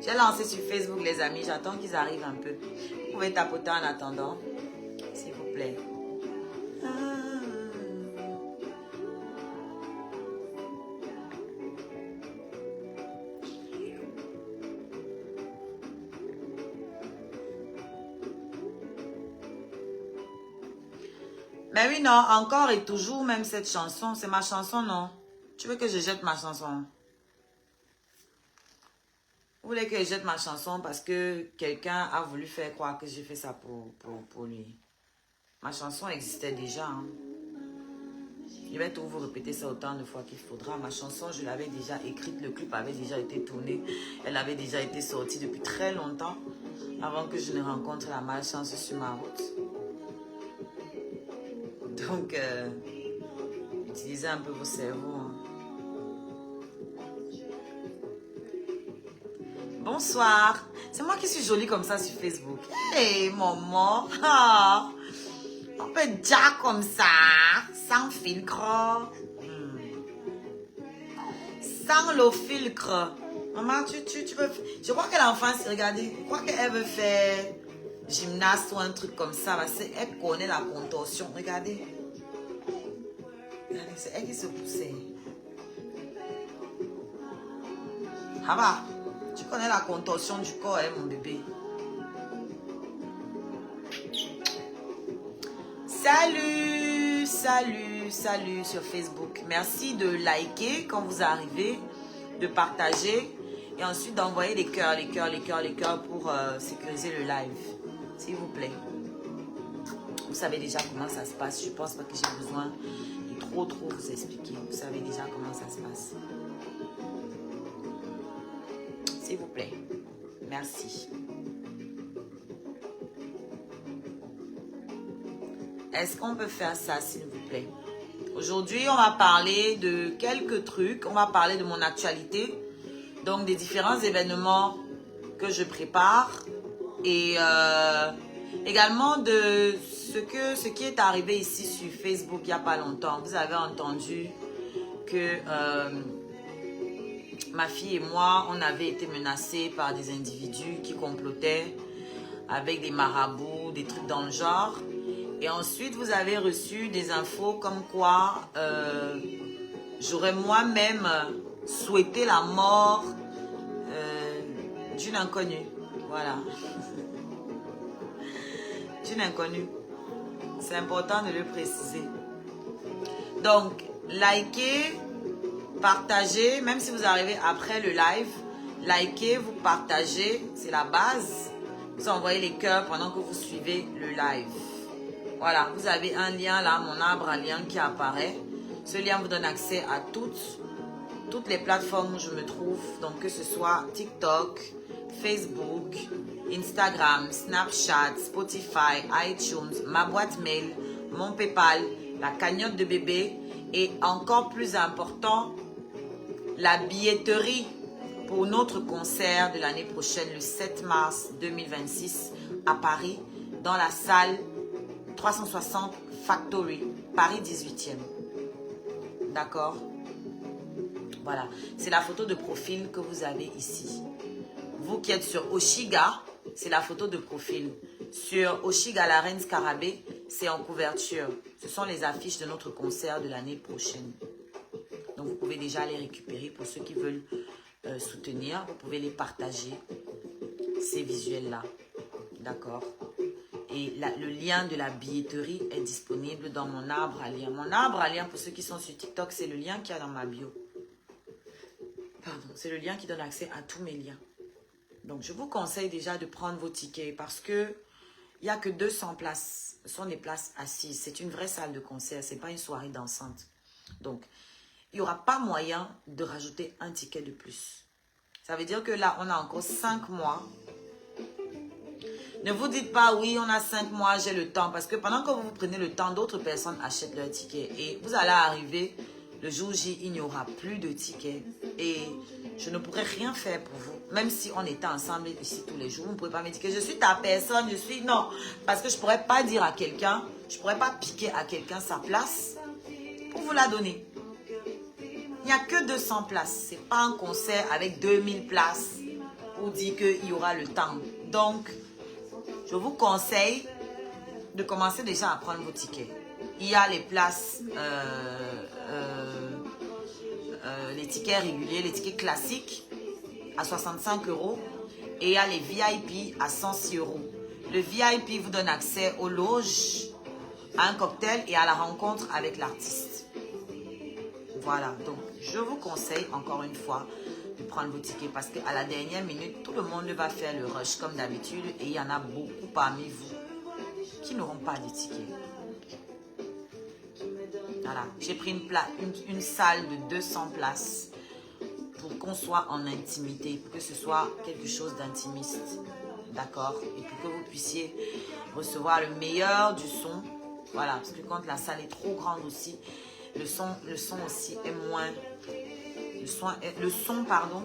J'ai lancé sur Facebook, les amis. J'attends qu'ils arrivent un peu. Vous pouvez tapoter en attendant, s'il vous plaît. Mais oui, non, encore et toujours, même cette chanson. C'est ma chanson, non? Tu veux que je jette ma chanson? Vous voulez que je jette ma chanson parce que quelqu'un a voulu faire croire que j'ai fait ça pour lui. Ma chanson existait déjà. Hein. Je vais tout vous répéter ça autant de fois qu'il faudra. Ma chanson, je l'avais déjà écrite. Le clip avait déjà été tourné. Elle avait déjà été sortie depuis très longtemps. Avant que je ne rencontre la malchance sur ma route. Donc, utilisez un peu vos cerveaux. Hein. Bonsoir. C'est moi qui suis jolie comme ça sur Facebook. Hey, maman. Ah. On peut dire comme ça. Sans filtre. Sans le filtre. Maman, tu peux... Je crois que l'enfant, regardez, je crois qu'elle veut faire gymnaste ou un truc comme ça. Parce qu'elle connaît la contorsion. Regardez. Regardez, c'est elle qui se poussait. Ah bah, tu connais la contorsion du corps, hein, mon bébé. Salut, salut, salut sur Facebook. Merci de liker quand vous arrivez, de partager et ensuite d'envoyer les cœurs, les cœurs pour sécuriser le live. S'il vous plaît. Vous savez déjà comment ça se passe. Je ne pense pas que j'ai besoin de trop vous expliquer. Vous savez déjà comment ça se passe. S'il vous plaît. Merci. Est-ce qu'on peut faire ça, s'il vous plaît? Aujourd'hui, on va parler de quelques trucs. On va parler de mon actualité. Donc, des différents événements que je prépare. Et également de ce qui est arrivé ici sur Facebook il n'y a pas longtemps. Vous avez entendu que ma fille et moi, on avait été menacés par des individus qui complotaient avec des marabouts, des trucs dans le genre. Et ensuite, vous avez reçu des infos comme quoi j'aurais moi-même souhaité la mort d'une inconnue. Voilà. D'une inconnue. C'est important de le préciser. Donc, likez, partagez, même si vous arrivez après le live, likez, vous partagez, c'est la base. Vous envoyez les cœurs pendant que vous suivez le live. Voilà, vous avez un lien là, mon arbre à lien qui apparaît. Ce lien vous donne accès à toutes les plateformes où je me trouve. Donc que ce soit TikTok, Facebook, Instagram, Snapchat, Spotify, iTunes, ma boîte mail, mon PayPal, la cagnotte de bébé et encore plus important, la billetterie pour notre concert de l'année prochaine, le 7 mars 2026 à Paris, dans la salle 360 Factory, Paris 18e. D'accord? Voilà, c'est la photo de profil que vous avez ici. Vous qui êtes sur Oshiga, c'est la photo de profil. Sur Oshiga la Reine Scarabée, c'est en couverture. Ce sont les affiches de notre concert de l'année prochaine. Donc vous pouvez déjà les récupérer pour ceux qui veulent soutenir. Vous pouvez les partager, ces visuels-là. D'accord? Et le lien de la billetterie est disponible dans mon arbre à lien. Mon arbre à lien, pour ceux qui sont sur TikTok, c'est le lien qu'il y a dans ma bio. Pardon, c'est le lien qui donne accès à tous mes liens. Donc, je vous conseille déjà de prendre vos tickets parce que il n'y a que 200 places. Ce sont des places assises. C'est une vraie salle de concert. Ce n'est pas une soirée dansante. Donc, il n'y aura pas moyen de rajouter un ticket de plus. Ça veut dire que là, on a encore 5 mois. Ne vous dites pas, oui, on a 5 mois, j'ai le temps. Parce que pendant que vous prenez le temps, d'autres personnes achètent leur ticket. Et vous allez arriver, le jour J, il n'y aura plus de tickets. Et je ne pourrai rien faire pour vous. Même si on était ensemble ici tous les jours, vous ne pouvez pas me dire que je suis ta personne, je suis... Non, parce que je ne pourrais pas dire à quelqu'un, je ne pourrais pas piquer à quelqu'un sa place pour vous la donner. Il n'y a que 200 places. Ce n'est pas un concert avec 2000 places. ou dire qu'il y aura le temps. Donc, je vous conseille de commencer déjà à prendre vos tickets. Il y a les places, les tickets réguliers, les tickets classiques à 65 € et il y a les VIP à 106 €. Le VIP vous donne accès aux loges, à un cocktail et à la rencontre avec l'artiste. Voilà, donc je vous conseille encore une fois de prendre vos tickets parce qu'à la dernière minute, tout le monde va faire le rush comme d'habitude et il y en a beaucoup parmi vous qui n'auront pas de tickets. Voilà, j'ai pris une salle de 200 places pour qu'on soit en intimité, pour que ce soit quelque chose d'intimiste, d'accord? Et pour que vous puissiez recevoir le meilleur du son. Voilà, parce que quand la salle est trop grande aussi, le son aussi est moins... Le son, pardon,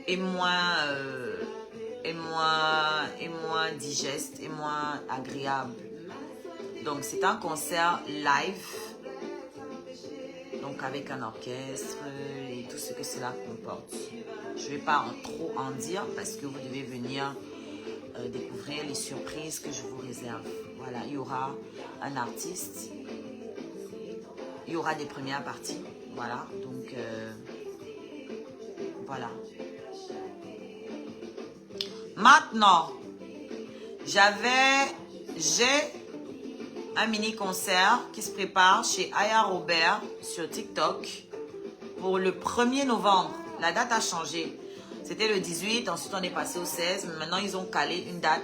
est moins digeste, est moins agréable. Donc, c'est un concert live, donc avec un orchestre et tout ce que cela comporte. Je ne vais pas trop en dire parce que vous devez venir découvrir les surprises que je vous réserve. Voilà, il y aura un artiste, il y aura des premières parties, voilà, donc voilà. Maintenant, j'ai un mini concert qui se prépare chez Aya Robert sur TikTok pour le 1er novembre. La date a changé. C'était le 18, ensuite on est passé au 16, mais maintenant ils ont calé une date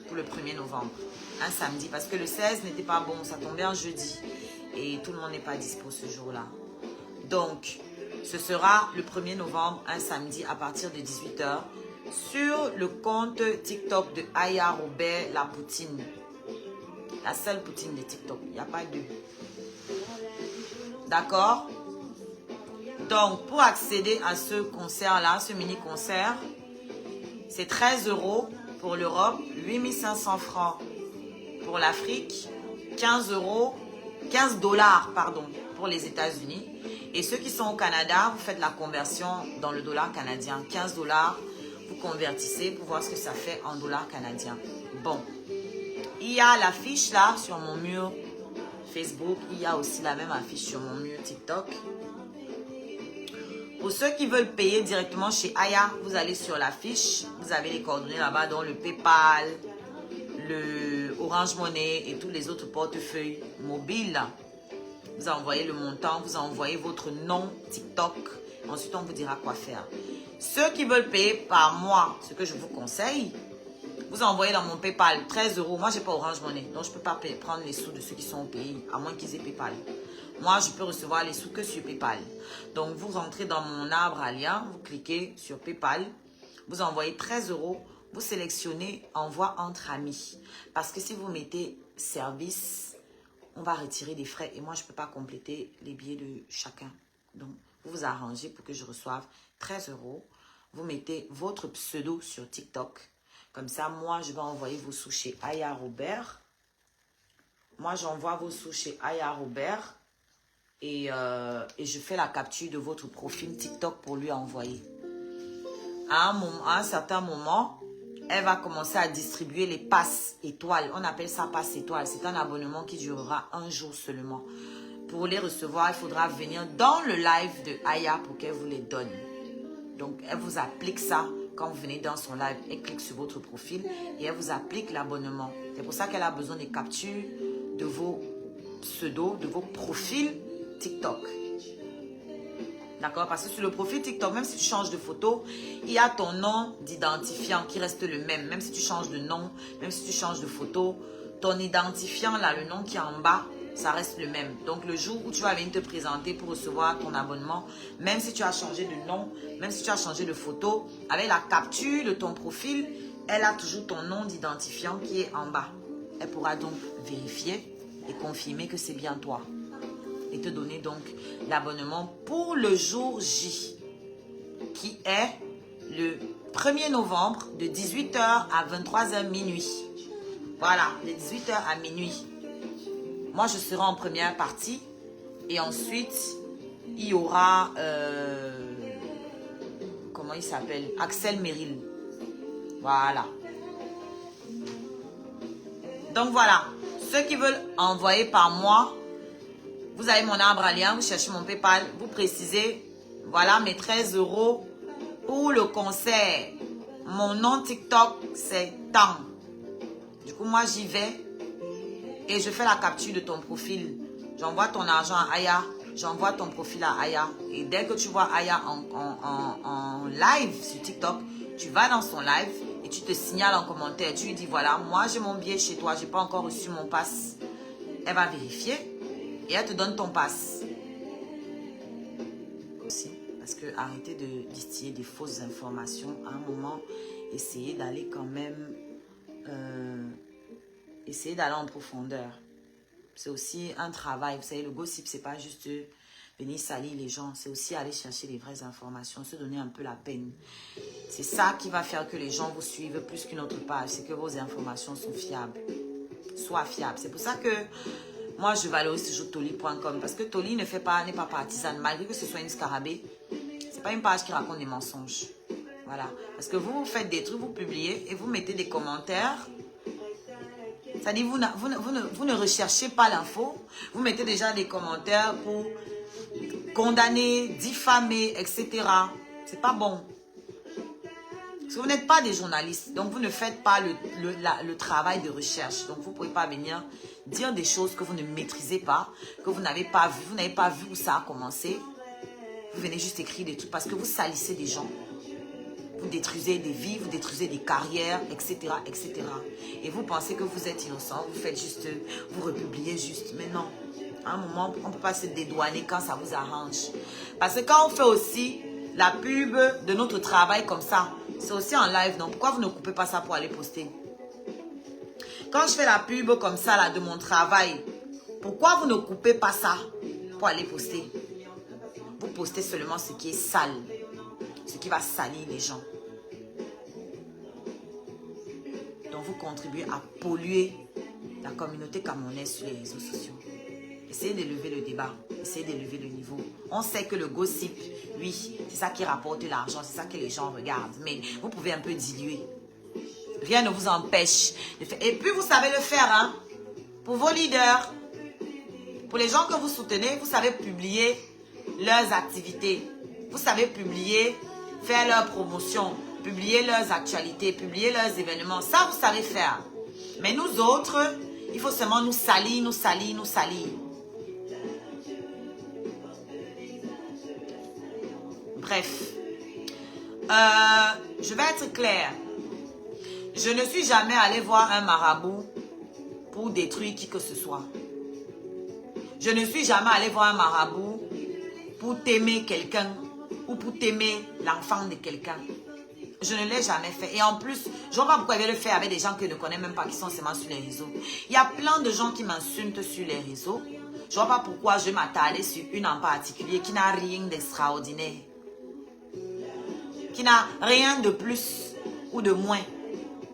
pour le 1er novembre. Un samedi, parce que le 16 n'était pas bon, ça tombait un jeudi. Et tout le monde n'est pas dispo ce jour-là. Donc, ce sera le 1er novembre, un samedi à partir de 18 h sur le compte TikTok de Aya Robert La Poutine. La seule poutine de TikTok, il n'y a pas deux. D'accord? Donc, pour accéder à ce concert-là, ce mini-concert, c'est 13 € pour l'Europe, 8500 francs pour l'Afrique, 15 $ pardon, pour les États-Unis. Et ceux qui sont au Canada, vous faites la conversion dans le dollar canadien. 15 $, vous convertissez pour voir ce que ça fait en dollars canadiens. Bon, il y a l'affiche là sur mon mur Facebook. Il y a aussi la même affiche sur mon mur TikTok. Pour ceux qui veulent payer directement chez Aya, vous allez sur l'affiche. Vous avez les coordonnées là-bas, dont le PayPal, le Orange Money et tous les autres portefeuilles mobiles. Vous envoyez le montant, vous envoyez votre nom TikTok. Ensuite, on vous dira quoi faire. Ceux qui veulent payer par mois, ce que je vous conseille, vous envoyez dans mon PayPal 13 €. Moi, je n'ai pas Orange Money, donc je ne peux pas prendre les sous de ceux qui sont au pays, à moins qu'ils aient PayPal. Moi, je peux recevoir les sous que sur PayPal. Donc, vous rentrez dans mon arbre à lien, vous cliquez sur PayPal, vous envoyez 13 €, vous sélectionnez envoi entre amis. Parce que si vous mettez service, on va retirer des frais et moi, je ne peux pas compléter les billets de chacun. Donc, vous vous arrangez pour que je reçoive 13 €. Vous mettez votre pseudo sur TikTok. Comme ça, moi, je vais envoyer vos sous chez Aya Robert. Moi, j'envoie vos sous chez Aya Robert. Et je fais la capture de votre profil TikTok pour lui envoyer. À un certain moment, elle va commencer à distribuer les passes étoiles. On appelle ça passe étoile. C'est un abonnement qui durera un jour seulement. Pour les recevoir, il faudra venir dans le live de Aya pour qu'elle vous les donne. Donc, elle vous applique ça. Quand vous venez dans son live, elle clique sur votre profil et elle vous applique l'abonnement. C'est pour ça qu'elle a besoin des captures de vos pseudos, de vos profils TikTok. D'accord? Parce que sur le profil TikTok, même si tu changes de photo, il y a ton nom d'identifiant qui reste le même. Même si tu changes de nom, même si tu changes de photo, ton identifiant, là, le nom qui est en bas, ça reste le même. Donc, le jour où tu vas venir te présenter pour recevoir ton abonnement, même si tu as changé de nom, même si tu as changé de photo, avec la capture de ton profil, elle a toujours ton nom d'identifiant qui est en bas. Elle pourra donc vérifier et confirmer que c'est bien toi. Et te donner donc l'abonnement pour le jour J, qui est le 1er novembre de 18 h à 23 h minuit. Voilà, de 18 h à minuit. Moi, je serai en première partie. Et ensuite, il y aura... comment il s'appelle? Axel Merrill. Voilà. Donc voilà. Ceux qui veulent envoyer par moi, vous avez mon arbre à lien, vous cherchez mon PayPal, vous précisez, voilà mes 13 € pour le concert. Mon nom TikTok, c'est Tam. Du coup, moi, j'y vais et je fais la capture de ton profil. J'envoie ton argent à Aya, j'envoie ton profil à Aya. Et dès que tu vois Aya en live sur TikTok, tu vas dans son live et tu te signales en commentaire. Tu lui dis, voilà, moi, j'ai mon billet chez toi, j'ai pas encore reçu mon pass. Elle va vérifier et elle te donne ton pass. Aussi, parce que arrêtez de distiller des fausses informations. À un moment, essayez d'aller quand même... essayez d'aller en profondeur. C'est aussi un travail. Vous savez, le gossip, c'est pas juste venir salir les gens. C'est aussi aller chercher les vraies informations, se donner un peu la peine. C'est ça qui va faire que les gens vous suivent plus qu'une autre page. C'est que vos informations sont fiables. Soient fiables. C'est pour ça que moi, je valorise toujours Toli.com. Parce que Toli n'est pas partisane. Malgré que ce soit une scarabée, c'est pas une page qui raconte des mensonges. Voilà. Parce que vous faites des trucs, vous publiez et vous mettez des commentaires. C'est-à-dire, vous ne recherchez pas l'info. Vous mettez déjà des commentaires pour condamner, diffamer, etc. C'est pas bon. Parce que vous n'êtes pas des journalistes. Donc, vous ne faites pas le travail de recherche. Donc, vous ne pouvez pas venir dire des choses que vous ne maîtrisez pas, que vous n'avez pas vu. Vous n'avez pas vu où ça a commencé. Vous venez juste écrire des trucs parce que vous salissez des gens. Vous détruisez des vies, vous détruisez des carrières, etc., etc. Et vous pensez que vous êtes innocent, vous faites juste, vous republiez juste. Mais non, à un moment, on ne peut pas se dédouaner quand ça vous arrange. Parce que quand on fait aussi la pub de notre travail comme ça, c'est aussi en live, donc pourquoi vous ne coupez pas ça pour aller poster? Quand je fais la pub comme ça là de mon travail, pourquoi vous ne coupez pas ça pour aller poster? Vous postez seulement ce qui est sale. Ce qui va salir les gens. Donc vous contribuez à polluer la communauté camerounaise sur les réseaux sociaux. Essayez d'élever le débat, essayez d'élever le niveau. On sait que le gossip, oui, c'est ça qui rapporte l'argent, c'est ça que les gens regardent. Mais vous pouvez un peu diluer. Rien ne vous empêche de faire. Et puis vous savez le faire, hein. Pour vos leaders, pour les gens que vous soutenez, vous savez publier leurs activités. Vous savez publier, faire leur promotion, publier leurs actualités, publier leurs événements. Ça, vous savez faire. Mais nous autres, il faut seulement nous salir, nous salir, nous salir. Bref. Je vais être claire. Je ne suis jamais allée voir un marabout pour détruire qui que ce soit. Je ne suis jamais allée voir un marabout pour t'aimer quelqu'un ou pour t'aimer l'enfant de quelqu'un. Je ne l'ai jamais fait. Et en plus, je ne vois pas pourquoi il veut le faire avec des gens que je ne connais même pas, qui sont seulement sur les réseaux. Il y a plein de gens qui m'insultent sur les réseaux. Je ne vois pas pourquoi je vais m'attarder sur une en particulier qui n'a rien d'extraordinaire. Qui n'a rien de plus ou de moins.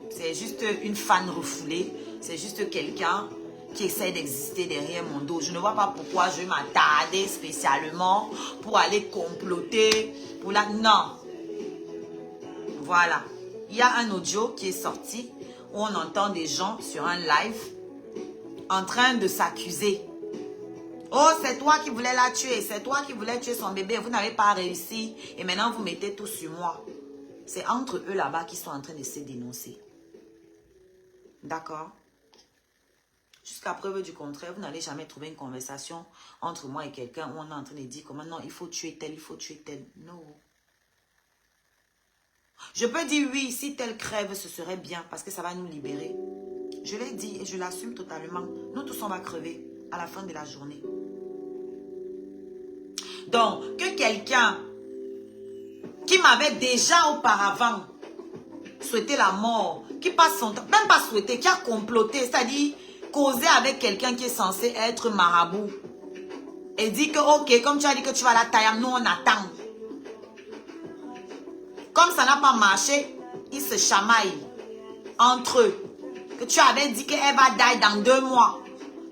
C'est juste une fan refoulée. C'est juste quelqu'un qui essaie d'exister derrière mon dos. Je ne vois pas pourquoi je vais m'attarder spécialement pour aller comploter. Pour la... Non. Voilà. Il y a un audio qui est sorti où on entend des gens sur un live en train de s'accuser. Oh, c'est toi qui voulais la tuer. C'est toi qui voulais tuer son bébé. Vous n'avez pas réussi. Et maintenant, vous mettez tout sur moi. C'est entre eux là-bas qui sont en train de se dénoncer. D'accord? Jusqu'à preuve du contraire, vous n'allez jamais trouver une conversation entre moi et quelqu'un où on est en train de dire comment non, il faut tuer tel, il faut tuer tel. Non. Je peux dire oui, si tel crève, ce serait bien parce que ça va nous libérer. Je l'ai dit et je l'assume totalement. Nous tous, on va crever à la fin de la journée. Donc, que quelqu'un qui m'avait déjà auparavant souhaité la mort, qui passe son temps, même pas souhaité, qui a comploté, c'est-à-dire causer avec quelqu'un qui est censé être marabout et dit que ok, comme tu as dit que tu vas à la taille, nous on attend. Comme ça n'a pas marché, ils se chamaillent entre eux. Que tu avais dit qu'elle va die dans 2 mois,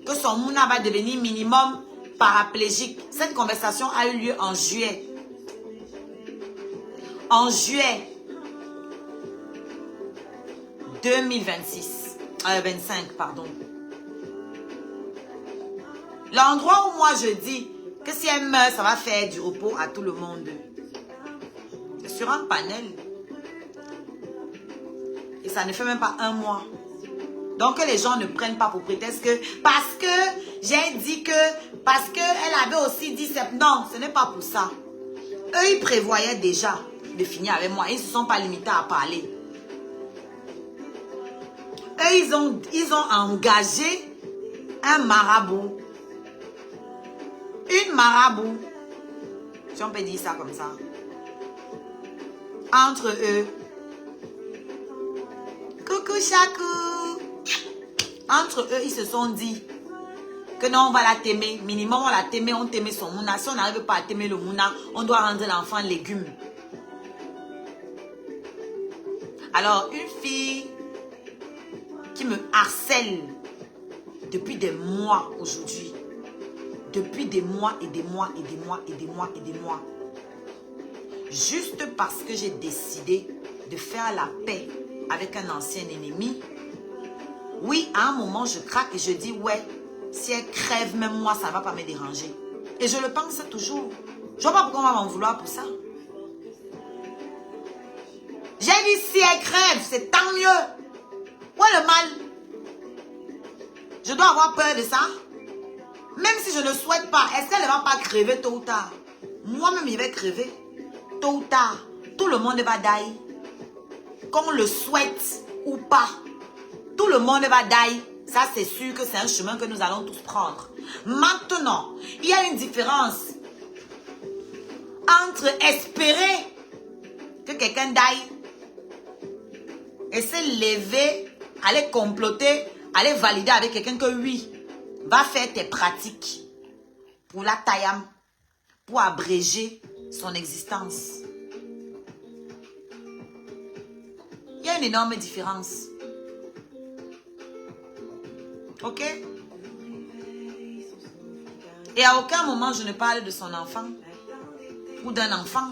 que son mouna va devenir minimum paraplégique. Cette conversation a eu lieu en juillet. En juillet. 2026. 25, pardon. L'endroit où moi je dis que si elle meurt, ça va faire du repos à tout le monde. C'est sur un panel. Et ça ne fait même pas un mois. Donc que les gens ne prennent pas pour prétexte que parce que j'ai dit que, parce qu'elle avait aussi dit, non, ce n'est pas pour ça. Eux, ils prévoyaient déjà de finir avec moi. Ils ne se sont pas limités à parler. Eux, ils ont engagé un marabout. Une marabout. Si on peut dire ça comme ça. Entre eux. Coucou Chakou. Entre eux, ils se sont dit que non, on va la t'aimer. Minimum, on la t'aimer, on t'aimait son mouna. Si on n'arrive pas à t'aimer le mouna, on doit rendre l'enfant légume. Alors, une fille qui me harcèle depuis des mois aujourd'hui. Depuis des mois et des mois et des mois et des mois et des mois. Juste parce que j'ai décidé de faire la paix avec un ancien ennemi. Oui, à un moment, je craque et je dis, ouais, si elle crève, même moi, ça ne va pas me déranger. Et je le pense toujours. Je ne vois pas pourquoi on va m'en vouloir pour ça. J'ai dit, si elle crève, c'est tant mieux. Où est le mal? Je dois avoir peur de ça. Même si je ne souhaite pas, est-ce qu'elle ne va pas crever tôt ou tard? Moi-même, je vais crever. Tôt ou tard, tout le monde va die. Qu'on le souhaite ou pas. Tout le monde va die. Ça, c'est sûr que c'est un chemin que nous allons tous prendre. Maintenant, il y a une différence entre espérer que quelqu'un die et se lever, aller comploter, aller valider avec quelqu'un que oui, va faire tes pratiques pour la taillame, pour abréger son existence. Il y a une énorme différence. Ok? Et à aucun moment je ne parle de son enfant ou d'un enfant.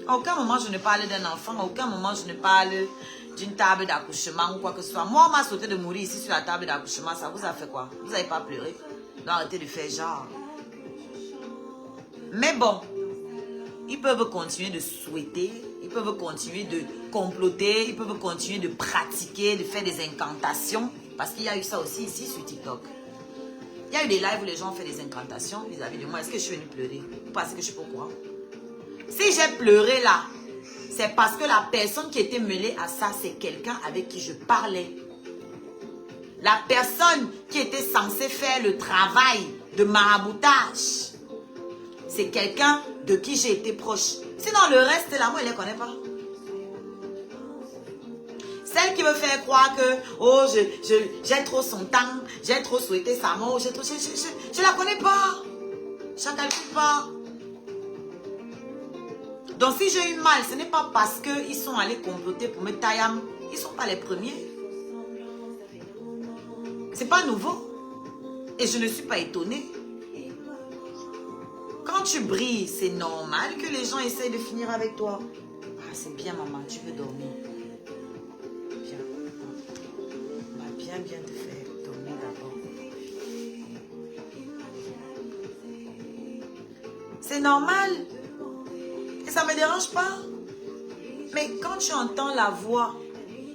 À aucun moment je ne parle d'un enfant. À aucun moment je ne parle d'une table d'accouchement ou quoi que ce soit. Moi, on m'a sauté de mourir ici sur la table d'accouchement. Ça vous a fait quoi? Vous n'avez pas pleuré? Donc arrêtez de faire genre. Mais bon, ils peuvent continuer de souhaiter. Ils peuvent continuer de comploter. Ils peuvent continuer de pratiquer, de faire des incantations. Parce qu'il y a eu ça aussi ici sur TikTok. Il y a eu des lives où les gens ont fait des incantations vis-à-vis de moi. Est-ce que je suis venue pleurer? Vous pensez que je suis pas au courant? Si j'ai pleuré là, c'est parce que la personne qui était mêlée à ça, c'est quelqu'un avec qui je parlais. La personne qui était censée faire le travail de maraboutage, c'est quelqu'un de qui j'ai été proche. Sinon, le reste là, moi, je ne les connais pas. Celle qui veut faire croire que, oh, j'ai trop son temps, j'ai trop souhaité sa mort, je ne la connais pas. Je ne calcule pas. Donc, si j'ai eu mal, ce n'est pas parce qu'ils sont allés comploter pour me tailler. Ils ne sont pas les premiers. Ce n'est pas nouveau. Et je ne suis pas étonnée. Quand tu brilles, c'est normal que les gens essayent de finir avec toi. Ah, c'est bien, maman, tu veux dormir. Bien. On va bien te faire dormir d'abord. C'est normal. Et ça ne me dérange pas. Mais quand tu entends la voix,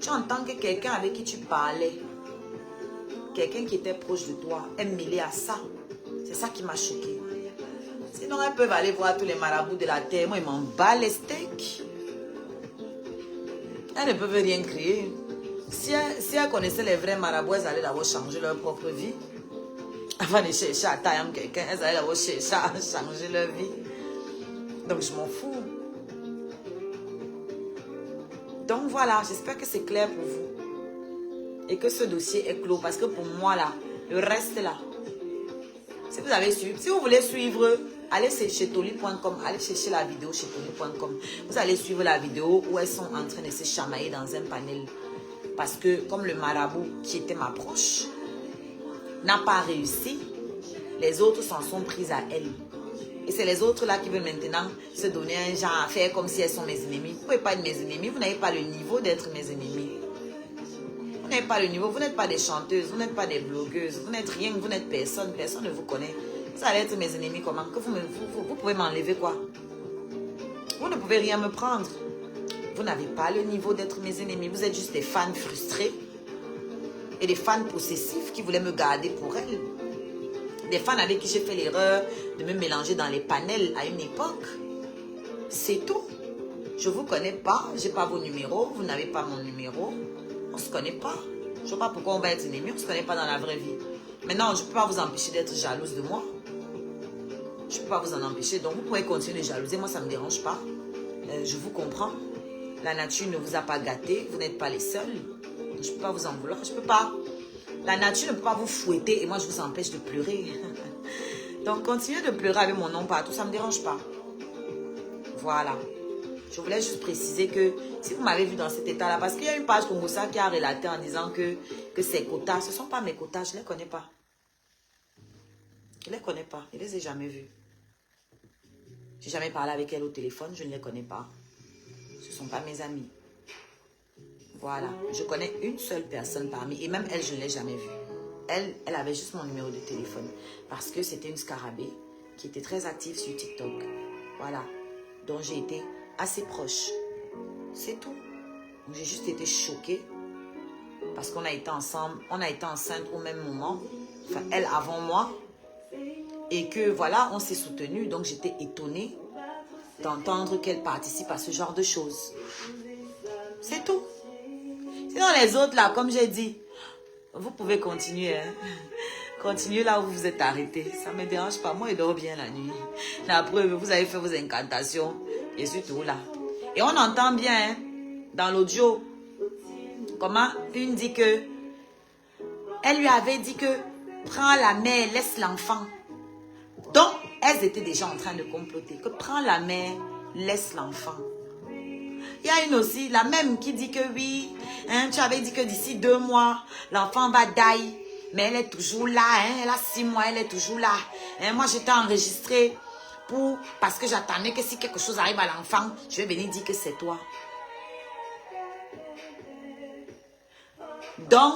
tu entends que quelqu'un avec qui tu parlais, quelqu'un qui était proche de toi, est mêlé à ça. C'est ça qui m'a choqué. Sinon, elles peuvent aller voir tous les marabouts de la terre. Moi, ils m'en battent les steaks. Elles ne peuvent rien créer. Si elles connaissaient les vrais marabouts, elles allaient d'abord changer leur propre vie. Avant de chercher à tailler quelqu'un, elles allaient d'abord chercher à changer leur vie. Donc, je m'en fous. Donc, voilà, j'espère que c'est clair pour vous. Et que ce dossier est clos. Parce que pour moi, là, le reste, là, si vous avez suivi, si vous voulez suivre, allez chez Toli.com, allez chercher la vidéo chez Toli.com. Vous allez suivre la vidéo où elles sont en train de se chamailler dans un panel. Parce que, comme le marabout qui était ma proche n'a pas réussi, les autres s'en sont prises à elle. Et c'est les autres là qui veulent maintenant se donner un genre à faire comme si elles sont mes ennemis. Vous ne pouvez pas être mes ennemis, vous n'avez pas le niveau d'être mes ennemis. n'avez pas le niveau, vous n'êtes pas des chanteuses, vous n'êtes pas des blogueuses, vous n'êtes rien, vous n'êtes personne, personne ne vous connaît. Vous allez être mes ennemis comment? Que vous pouvez m'enlever quoi? Vous ne pouvez rien me prendre. Vous n'avez pas le niveau d'être mes ennemis. Vous êtes juste des fans frustrés et des fans possessifs qui voulaient me garder pour elles. Des fans avec qui j'ai fait l'erreur de me mélanger dans les panels à une époque. C'est tout. Je ne vous connais pas. Je n'ai pas vos numéros. Vous n'avez pas mon numéro. On ne se connaît pas. Je ne sais pas pourquoi on va être ennemis. On ne se connaît pas dans la vraie vie. Maintenant, je ne peux pas vous empêcher d'être jalouse de moi. Je ne peux pas vous en empêcher. Donc, vous pouvez continuer de jalouser. Moi, ça ne me dérange pas. Je vous comprends. La nature ne vous a pas gâté. Vous n'êtes pas les seuls. Je ne peux pas vous en vouloir. Je ne peux pas. La nature ne peut pas vous fouetter et moi, je vous empêche de pleurer. Donc, continuez de pleurer avec mon nom partout. Ça ne me dérange pas. Voilà. Je voulais juste préciser que si vous m'avez vu dans cet état-là, parce qu'il y a une page Congosa qui a relaté en disant que ces quotas, ce ne sont pas mes quotas. Je ne les connais pas. Je ne les connais pas. Je ne les ai jamais vus. Je n'ai jamais parlé avec elle au téléphone. Je ne les connais pas. Ce ne sont pas mes amis. Voilà. Je connais une seule personne parmi. Et même elle, je ne l'ai jamais vue. Elle avait juste mon numéro de téléphone. Parce que c'était une scarabée qui était très active sur TikTok. Voilà. Donc j'ai été assez proche. C'est tout. J'ai juste été choquée. Parce qu'on a été ensemble. On a été enceinte au même moment. Enfin, elle avant moi. Et que voilà, on s'est soutenus. Donc j'étais étonnée d'entendre qu'elle participe à ce genre de choses. C'est tout. Sinon les autres là, comme j'ai dit, vous pouvez continuer. Hein. Continuez là où vous vous êtes arrêté. Ça ne me dérange pas. Moi, je dors bien la nuit. La preuve, vous avez fait vos incantations. Et surtout là. Et on entend bien hein, dans l'audio comment une dit que elle lui avait dit que prends la mère, laisse l'enfant. Donc, elles étaient déjà en train de comploter. Que prends la mère, laisse l'enfant. Il y a une aussi, la même qui dit que oui, hein, tu avais dit que d'ici 2 mois, l'enfant va die. Mais elle est toujours là, hein, elle a 6 mois, elle est toujours là. Hein, moi, j'étais enregistrée parce que j'attendais que si quelque chose arrive à l'enfant, je vais venir dire que c'est toi. Donc,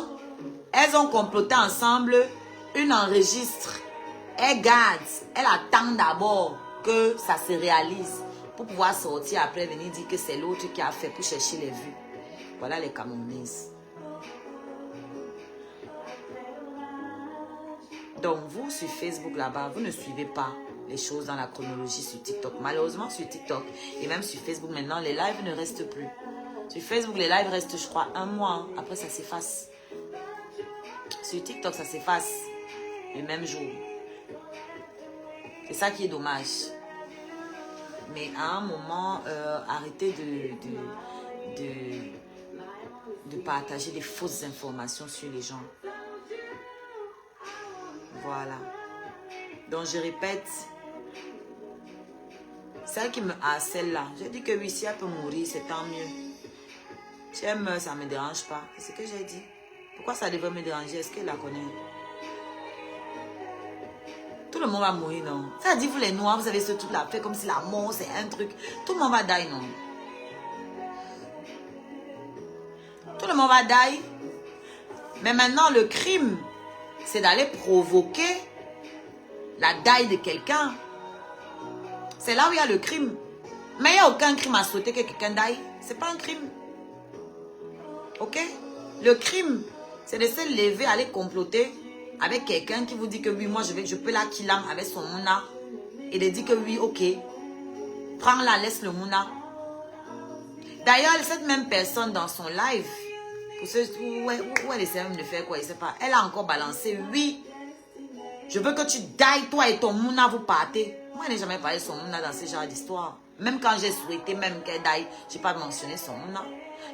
elles ont comploté ensemble, une enregistre. Elle garde, elle attend d'abord que ça se réalise pour pouvoir sortir après, venir dire que c'est l'autre qui a fait pour chercher les vues. Voilà les Camerounaises. Donc, vous, sur Facebook là-bas, vous ne suivez pas les choses dans la chronologie sur TikTok. Malheureusement, sur TikTok et même sur Facebook, maintenant, les lives ne restent plus. Sur Facebook, les lives restent, je crois, 1 mois. Hein. Après, ça s'efface. Sur TikTok, ça s'efface le même jour. C'est ça qui est dommage. Mais à un moment, arrêtez de partager des fausses informations sur les gens. Voilà. Donc, je répète, celle qui me harcèle là, j'ai dit que oui, si elle peut mourir, c'est tant mieux. Si elle meurt, ça ne me dérange pas. C'est ce que j'ai dit. Pourquoi ça devrait me déranger? Est-ce qu'elle la connaît? Tout le monde va mourir, non? Ça dit, vous les noirs, vous avez ce truc-là, fait comme si la mort, c'est un truc. Tout le monde va die, non? Tout le monde va die. Mais maintenant, le crime, c'est d'aller provoquer la die de quelqu'un. C'est là où il y a le crime. Mais il n'y a aucun crime à souhaiter que quelqu'un die. C'est pas un crime. Ok? Le crime, c'est de se lever, aller comploter avec quelqu'un qui vous dit que oui, moi je peux la killer avec son mouna. Et de dire que oui, ok. Prends-la, laisse le mouna. D'ailleurs, cette même personne dans son live, pour ceux où elle essaie même de faire quoi, je sais pas. Elle a encore balancé, oui. Je veux que tu die, toi et ton mouna, vous partez. Moi, je n'ai jamais parlé de son mouna dans ce genre d'histoire. Même quand j'ai souhaité même qu'elle die, je n'ai pas mentionné son mouna.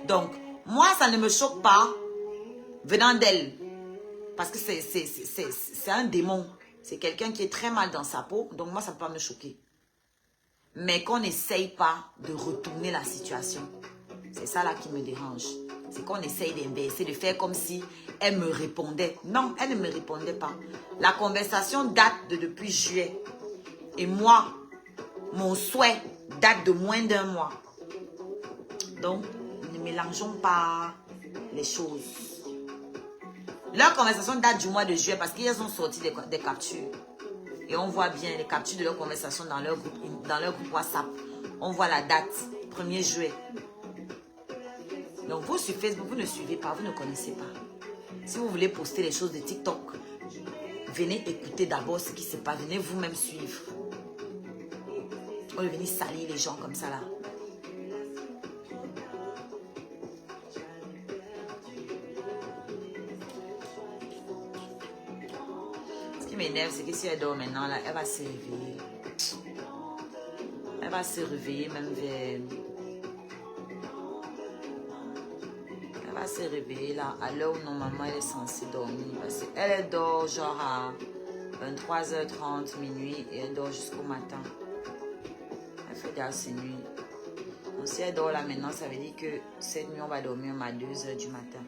Donc, moi, ça ne me choque pas venant d'elle. Parce que c'est un démon. C'est quelqu'un qui est très mal dans sa peau. Donc, moi, ça ne peut pas me choquer. Mais qu'on n'essaye pas de retourner la situation. C'est ça là qui me dérange. C'est qu'on essaye d'inverser, de faire comme si elle me répondait. Non, elle ne me répondait pas. La conversation date de depuis juillet. Et moi, mon souhait date de moins d'1 mois. Donc, ne mélangeons pas les choses. Leur conversation date du mois de juillet parce qu'ils ont sorti des captures. Et on voit bien les captures de leur conversation dans leur groupe WhatsApp. On voit la date, 1er juillet. Donc vous sur Facebook, vous ne suivez pas, vous ne connaissez pas. Si vous voulez poster les choses de TikTok, venez écouter d'abord ce qui se passe. Venez vous-même suivre. On va venir salir les gens comme ça là. Ce qui m'énerve, c'est que si elle dort maintenant là, elle va se réveiller. Elle va se réveiller même vers... Elle va se réveiller là à l'heure où normalement elle est censée dormir. Parce qu'elle dort genre à 23h30, minuit et elle dort jusqu'au matin. Elle fait déjà ses nuits. Donc si elle dort là maintenant, ça veut dire que cette nuit on va dormir à 2h du matin.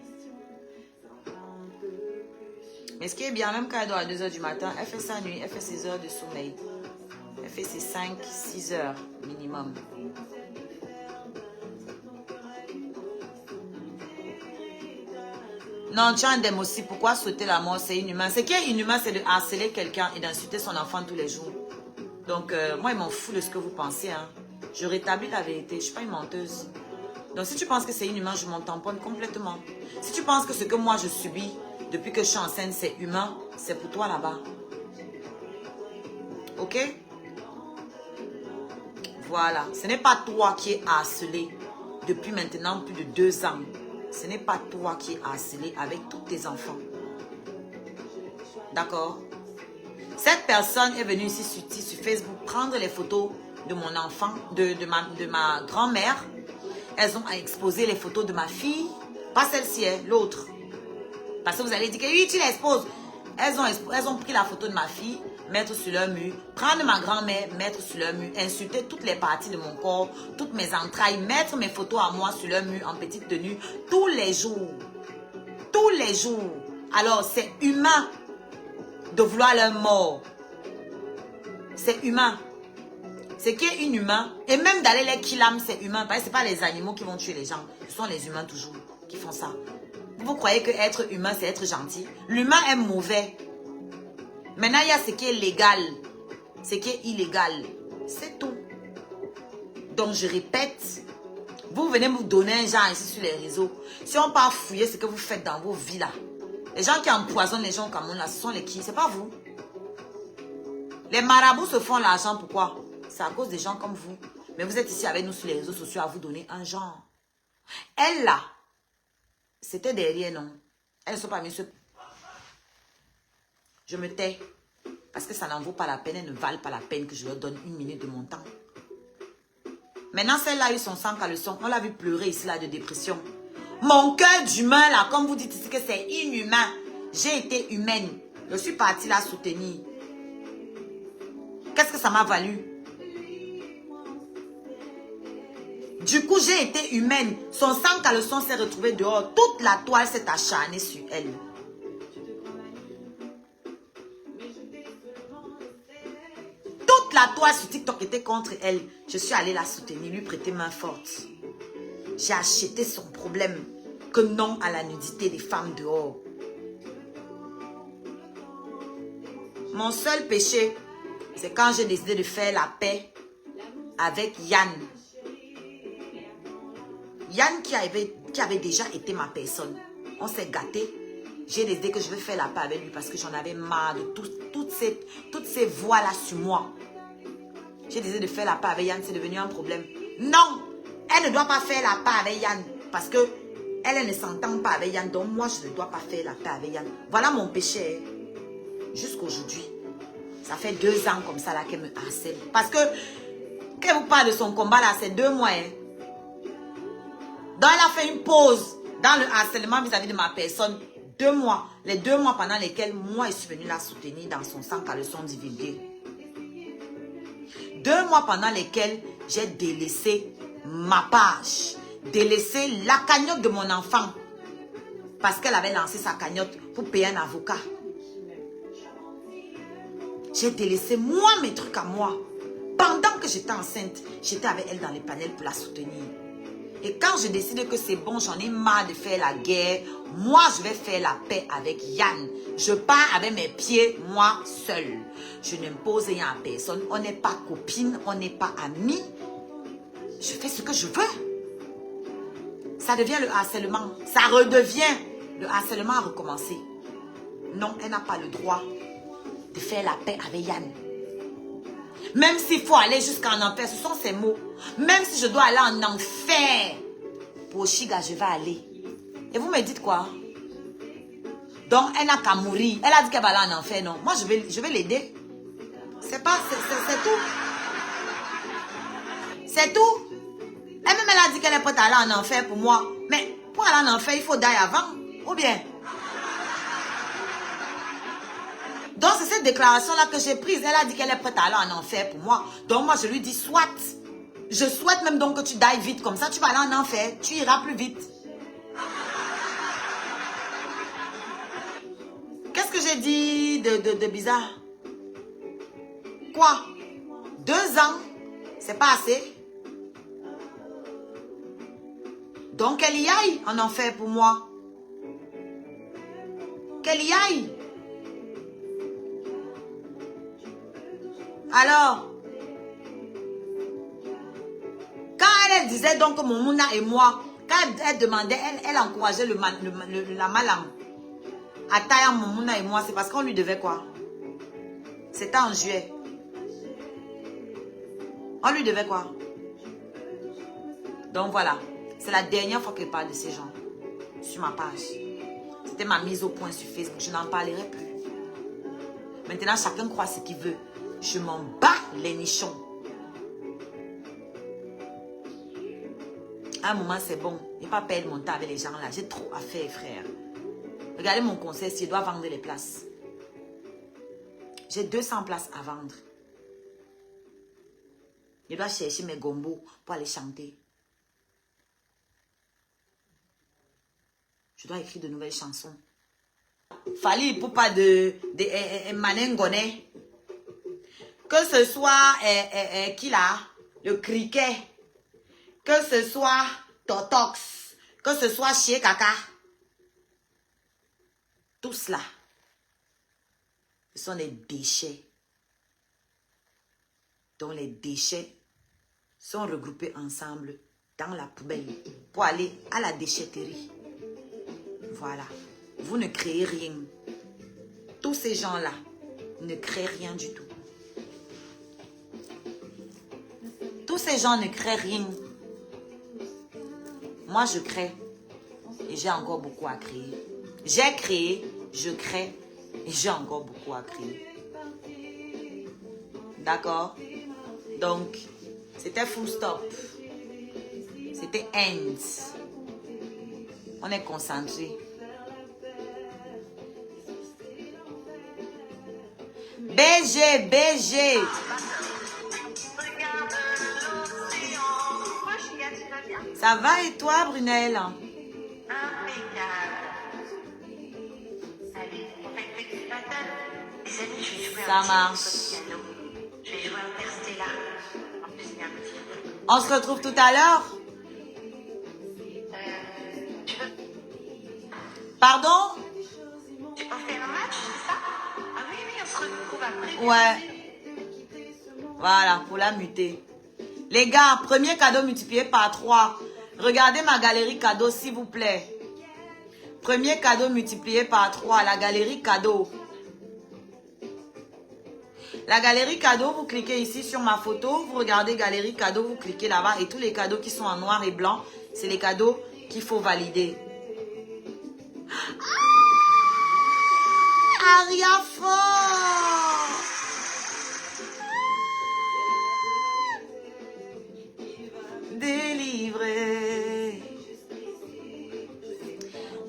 Mais ce qui est bien, même quand elle dort à 2h du matin, elle fait sa nuit, elle fait ses heures de sommeil. Elle fait ses 5-6 heures minimum. Non, tu as un dème aussi. Pourquoi souhaiter la mort? C'est inhumain. Ce qui est inhumain, c'est de harceler quelqu'un et d'insulter son enfant tous les jours. Donc, moi, il m'en fout de ce que vous pensez. Hein. Je rétablis la vérité. Je ne suis pas une menteuse. Donc, si tu penses que c'est inhumain, je m'en tamponne complètement. Si tu penses que ce que moi, je subis depuis que je suis enceinte, c'est humain, c'est pour toi là-bas. Ok? Voilà. Ce n'est pas toi qui es harcelé depuis maintenant plus de 2 ans. Ce n'est pas toi qui es harcelé avec tous tes enfants. D'accord? Cette personne est venue ici sur Facebook prendre les photos de mon enfant, de ma grand-mère. Elles ont exposé les photos de ma fille. Pas celle-ci, l'autre. Parce que vous allez dire que oui, tu l'exposes. Elles ont pris la photo de ma fille, mettre sur leur mur, prendre ma grand-mère, mettre sur leur mur, insulter toutes les parties de mon corps, toutes mes entrailles, mettre mes photos à moi sur leur mur en petite tenue, tous les jours. Tous les jours. Alors, c'est humain de vouloir leur mort. C'est humain. Ce qui est inhumain, et même d'aller les killam, c'est humain. Parce que ce n'est pas les animaux qui vont tuer les gens. Ce sont les humains toujours qui font ça. Vous croyez que être humain, c'est être gentil? L'humain est mauvais. Maintenant, il y a ce qui est légal, ce qui est illégal. C'est tout. Donc, je répète, vous venez me donner un genre ici sur les réseaux. Si on part fouiller ce que vous faites dans vos vies là, les gens qui empoisonnent les gens au Cameroun là, ce sont les qui? C'est pas vous. Les marabouts se font l'argent, pourquoi? C'est à cause des gens comme vous. Mais vous êtes ici avec nous sur les réseaux sociaux à vous donner un genre. Elle là, c'était derrière, non? Elles ne sont pas mises sur... Je me tais. Parce que ça n'en vaut pas la peine. Elles ne valent pas la peine que je leur donne 1 minute de mon temps. Maintenant, celle-là a eu son sang caleçon. On l'a vu pleurer ici, là, de dépression. Mon cœur d'humain, là, comme vous dites ici que c'est inhumain. J'ai été humaine. Je suis partie la soutenir. Qu'est-ce que ça m'a valu? Du coup, j'ai été humaine. Son sang caleçon s'est retrouvé dehors. Toute la toile s'est acharnée sur elle. Toute la toile sur TikTok était contre elle. Je suis allée la soutenir, lui prêter main forte. J'ai acheté son problème. Que non à la nudité des femmes dehors. Mon seul péché, c'est quand j'ai décidé de faire la paix avec Yann. Yann qui avait déjà été ma personne. On s'est gâté. J'ai décidé que je vais faire la paix avec lui parce que j'en avais marre de toutes ces voix-là sur moi. J'ai décidé de faire la paix avec Yann, c'est devenu un problème. Non, elle ne doit pas faire la paix avec Yann parce que elle ne s'entend pas avec Yann. Donc moi, je ne dois pas faire la paix avec Yann. Voilà mon péché. Jusqu'aujourd'hui. Ça fait 2 ans comme ça là qu'elle me harcèle. Parce que, quand vous parlez de son combat là, c'est 2 mois. Hein. Donc elle a fait une pause dans le harcèlement vis-à-vis de ma personne. 2 mois. Les 2 mois pendant lesquels moi, je suis venue la soutenir dans son sang caleçon divulgué. 2 mois pendant lesquels j'ai délaissé ma page. Délaissé la cagnotte de mon enfant. Parce qu'elle avait lancé sa cagnotte pour payer un avocat. J'ai délaissé moi mes trucs à moi. Pendant que j'étais enceinte, j'étais avec elle dans les panels pour la soutenir. Et quand je décide que c'est bon, j'en ai marre de faire la guerre, moi, je vais faire la paix avec Yann. Je pars avec mes pieds, moi, seule. Je n'impose rien à personne. On n'est pas copines, on n'est pas amis. Je fais ce que je veux. Ça devient le harcèlement. Ça redevient. Le harcèlement a recommencé. Non, elle n'a pas le droit de faire la paix avec Yann. Même s'il faut aller jusqu'en enfer, ce sont ses mots. Même si je dois aller en enfer, pour Chiga, je vais aller. Et vous me dites quoi? Donc, elle n'a qu'à mourir. Elle a dit qu'elle va aller en enfer, non? Moi, je vais l'aider. C'est pas, c'est tout. C'est tout. Elle-même, elle a dit qu'elle est prête à aller en enfer pour moi. Mais pour aller en enfer, il faut d'ailleurs avant. Ou bien? Donc, c'est cette déclaration-là que j'ai prise. Elle a dit qu'elle est prête à aller en enfer pour moi. Donc, moi, je lui dis, soit. Je souhaite même donc que tu dailles vite. Comme ça, tu vas aller en enfer. Tu iras plus vite. Qu'est-ce que j'ai dit de bizarre? Quoi? 2 ans? C'est pas assez? Donc, qu'elle y aille en enfer pour moi. Qu'elle y aille. Alors, quand elle disait donc que mon Mouna et moi, quand elle demandait, elle encourageait la malam à tailler mon Mouna et moi, c'est parce qu'on lui devait quoi? C'était en juillet. On lui devait quoi? Donc voilà, c'est la dernière fois que je parle de ces gens sur ma page. C'était ma mise au point sur Facebook, je n'en parlerai plus. Maintenant, chacun croit ce qu'il veut. Je m'en bats les nichons. À un moment, c'est bon. Il ne faut pas perdre mon temps avec les gens là. J'ai trop à faire, frère. Regardez mon conseil, si je dois vendre les places. J'ai 200 places à vendre. Je dois chercher mes gombos pour aller chanter. Je dois écrire de nouvelles chansons. Fali pour pas de Manengone. Que ce soit qui là, le criquet, que ce soit Totox, que ce soit Chie Kaka. Tout cela, ce sont des déchets. Donc les déchets sont regroupés ensemble dans la poubelle pour aller à la déchetterie. Voilà. Vous ne créez rien. Tous ces gens-là ne créent rien du tout. Tous ces gens ne créent rien. Moi, je crée. Et j'ai encore beaucoup à créer. J'ai créé, je crée. Et j'ai encore beaucoup à créer. D'accord? Donc, c'était full stop. C'était end. On est concentré. BG, BG. Ça va et toi, Brunel? Ça marche. On se retrouve tout à l'heure. Pardon? Tu peux faire un match, c'est ça? Ah oui, on se retrouve après. Ouais. Voilà, pour la muter. Les gars, premier cadeau multiplié par 3. Regardez ma galerie cadeau, s'il vous plaît. Premier cadeau multiplié par 3, la galerie cadeau. La galerie cadeau, vous cliquez ici sur ma photo, vous regardez galerie cadeau, vous cliquez là-bas et tous les cadeaux qui sont en noir et blanc, c'est les cadeaux qu'il faut valider. Ah, Aria fort! Délivré.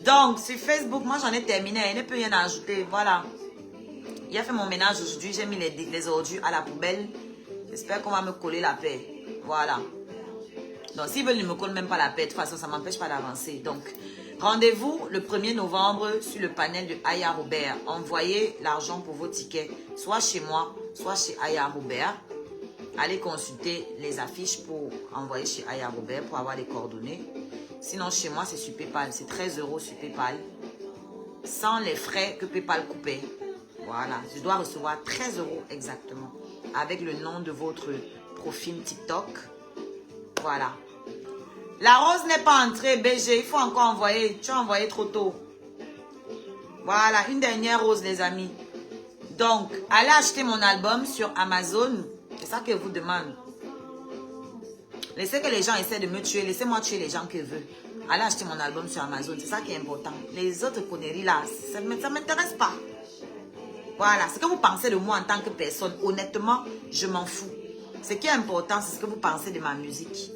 Donc, sur Facebook, moi j'en ai terminé, il ne peut rien ajouter, voilà. Il a fait mon ménage aujourd'hui, j'ai mis les ordures à la poubelle. J'espère qu'on va me coller la paix. Voilà. Donc, s'ils veulent, ils ne me collent même pas la paix. De toute façon, ça ne m'empêche pas d'avancer. Donc, rendez-vous le 1er novembre sur le panel de Aya Robert. Envoyez l'argent pour vos tickets, soit chez moi, soit chez Aya Robert. allez consulter les affiches pour envoyer chez Aya Robert pour avoir les coordonnées. Sinon, chez moi, c'est sur PayPal. C'est 13 € sur PayPal. Sans les frais que PayPal coupait. Voilà. Je dois recevoir 13 € exactement. Avec le nom de votre profil TikTok. Voilà. La rose n'est pas entrée, BG. Il faut encore envoyer. Tu as envoyé trop tôt. Voilà. Une dernière rose, les amis. Donc, allez acheter mon album sur Amazon. C'est ça que je vous demande. Laissez que les gens essaient de me tuer. Laissez-moi tuer les gens que je veux. Allez acheter mon album sur Amazon. C'est ça qui est important. Les autres conneries là, ça ne m'intéresse pas. Voilà. Ce que vous pensez de moi en tant que personne, honnêtement, je m'en fous. Ce qui est important, c'est ce que vous pensez de ma musique.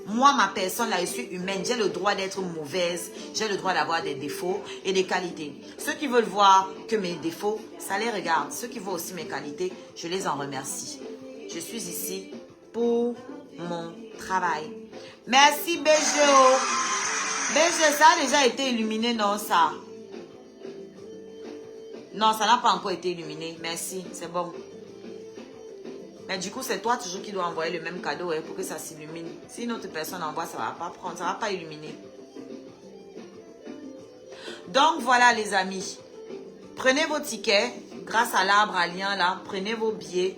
Moi, ma personne, là, je suis humaine. J'ai le droit d'être mauvaise. J'ai le droit d'avoir des défauts et des qualités. Ceux qui veulent voir que mes défauts, ça les regarde. Ceux qui voient aussi mes qualités, je les en remercie. Je suis ici pour mon travail. Merci, BGO. BG, ça a déjà été illuminé, non, ça? Non, ça n'a pas encore été illuminé. Merci, c'est bon. Mais du coup, c'est toi toujours qui dois envoyer le même cadeau pour que ça s'illumine. Si une autre personne envoie, ça ne va pas prendre, ça ne va pas illuminer. Donc, voilà les amis. Prenez vos tickets. Grâce à l'arbre à lien là, prenez vos billets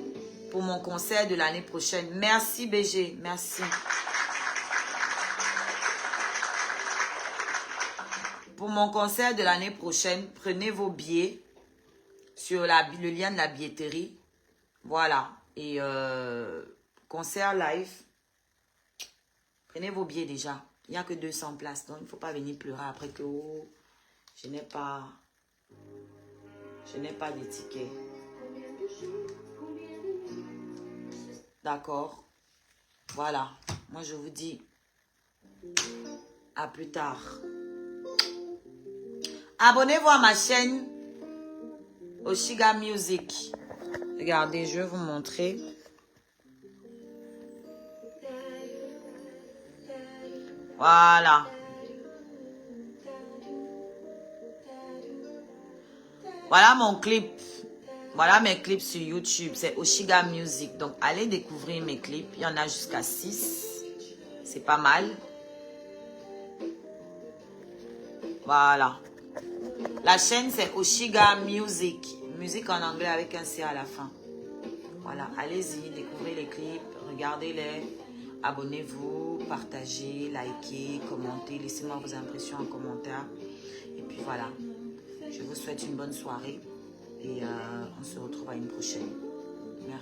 pour mon concert de l'année prochaine. Merci BG, merci. Pour mon concert de l'année prochaine, prenez vos billets sur le lien de la billetterie. Voilà. Et concert live, prenez vos billets déjà. Il n'y a que 200 places. Donc, il ne faut pas venir pleurer après que oh, je n'ai pas de tickets. D'accord. Voilà. Moi, je vous dis à plus tard. Abonnez-vous à ma chaîne Oshiga Music. Regardez, je vais vous montrer. Voilà. Voilà mon clip. Voilà mes clips sur YouTube. C'est Oshiga Music. Donc, allez découvrir mes clips. Il y en a jusqu'à 6. C'est pas mal. Voilà. La chaîne, c'est Oshiga Music. Musique en anglais avec un C à la fin. Voilà, allez-y, découvrez les clips, regardez-les, abonnez-vous, partagez, likez, commentez, laissez-moi vos impressions en commentaire. Et puis voilà, je vous souhaite une bonne soirée et on se retrouve à une prochaine.